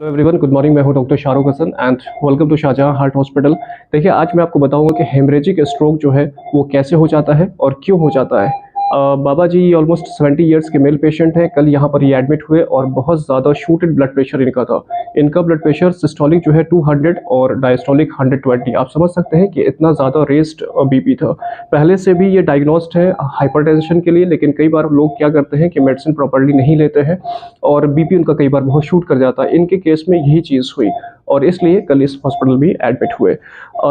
Hello everyone, good morning. मैं हूं doctor Shahrukh Hasan and welcome to Shahjahan heart hospital. देखिए, आज मैं आपको बताऊंगा कि हेमरेजिक स्ट्रोक जो है वो कैसे हो जाता है और क्यों हो जाता है। बाबा जी ऑलमोस्ट 70 इयर्स के मेल पेशेंट हैं। कल यहाँ पर ये एडमिट हुए और बहुत ज़्यादा शूटेड ब्लड प्रेशर इनका था। इनका ब्लड प्रेशर सिस्टोलिक जो है 200 और डायस्टोलिक 120। आप समझ सकते हैं कि इतना ज़्यादा रेस्ड बीपी था। पहले से भी ये डायग्नोस्ड है हाइपरटेंशन के लिए, लेकिन कई बार लोग क्या करते हैं कि मेडिसिन प्रॉपर्ली नहीं लेते हैं और बीपी उनका कई बार बहुत शूट कर जाता है। इनके केस में यही चीज़ हुई और इसलिए कल इस हॉस्पिटल भी एडमिट हुए।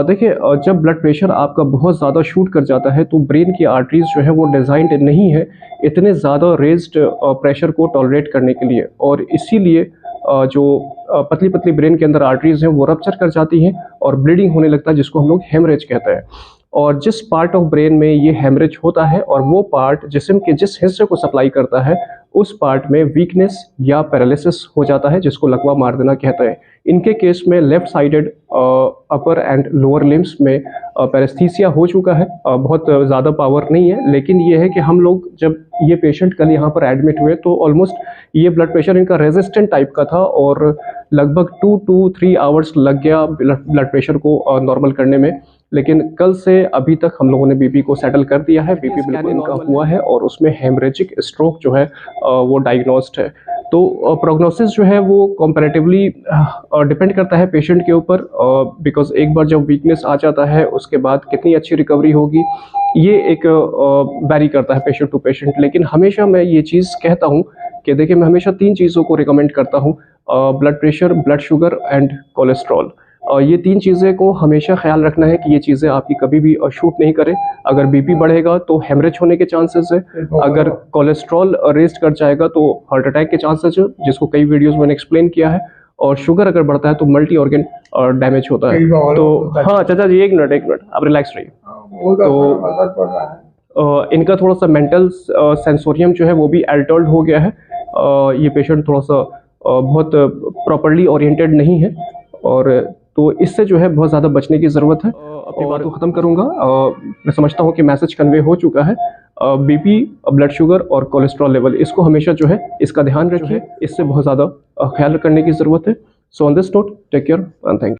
देखिए, जब ब्लड प्रेशर आपका बहुत ज़्यादा शूट कर जाता है तो ब्रेन की आर्टरीज जो है वो डिज़ाइंड नहीं है इतने ज़्यादा रेज्ड प्रेशर को टॉलरेट करने के लिए, और इसीलिए जो पतली पतली ब्रेन के अंदर आर्टरीज हैं वो रप्चर कर जाती हैं और ब्लीडिंग होने लगता है, जिसको हम लोग हेमरेज कहते हैं। और जिस पार्ट ऑफ ब्रेन में ये हेमरेज होता है और वो पार्ट जिस्म के जिस हिस्से को सप्लाई करता है उस पार्ट में वीकनेस या पैरालिसिस हो जाता है, जिसको लकवा मार देना कहते हैं। इनके केस में left sided upper and lower limbs में पैरेस्थीसिया हो चुका है। बहुत ज़्यादा पावर नहीं है, लेकिन ये है कि हम लोग जब ये पेशेंट कल यहाँ पर एडमिट हुए तो ऑलमोस्ट ये ब्लड प्रेशर इनका रेजिस्टेंट टाइप का था और लगभग 2 to 3 आवर्स लग गया ब्लड प्रेशर को नॉर्मल करने में। लेकिन कल से अभी तक हम लोगों ने बीपी को सेटल कर दिया है। बीपी बिल्कुल इनका हुआ है और उसमें हेमरेजिक स्ट्रोक जो है वो डायग्नोस्ड है। तो प्रोग्नोसिस जो है वो कंपैरेटिवली डिपेंड करता है पेशेंट के ऊपर, बिकॉज एक बार जब वीकनेस आ जाता है उसके बाद कितनी अच्छी रिकवरी होगी ये एक वैरी करता है पेशेंट टू पेशेंट। लेकिन हमेशा मैं ये चीज़ कहता हूँ कि देखिए, मैं हमेशा 3 चीज़ों को रिकमेंड करता हूँ: blood pressure, blood sugar and cholesterol. ये 3 चीज़ें को हमेशा ख्याल रखना है कि ये चीज़ें आपकी कभी भी शूट नहीं करें। अगर बीपी बढ़ेगा तो हेमरेज होने के चांसेस है, अगर कोलेस्ट्रॉल रेस्ट कर जाएगा तो हार्ट अटैक के चांसेस है, जिसको कई वीडियोस मैंने एक्सप्लेन किया है, और शुगर अगर बढ़ता है तो मल्टी ऑर्गन डैमेज होता है। तो हाँ चाचा जी, एक मिनट आप रिलैक्स रहिए। तो इनका थोड़ा सा मेंटल सेंसोरियम जो है वो भी अल्टर्ड हो गया है। ये पेशेंट थोड़ा सा बहुत प्रॉपरली ओरिएंटेड नहीं है, और तो इससे जो है बहुत ज़्यादा बचने की ज़रूरत है। अपनी बात को ख़त्म करूँगा। मैं समझता हूँ कि मैसेज कन्वे हो चुका है। बीपी, ब्लड शुगर और कोलेस्ट्रॉल लेवल, इसको हमेशा जो है इसका ध्यान रखिए, इससे बहुत ज़्यादा ख्याल करने की ज़रूरत है। So on this note, take care and thank you.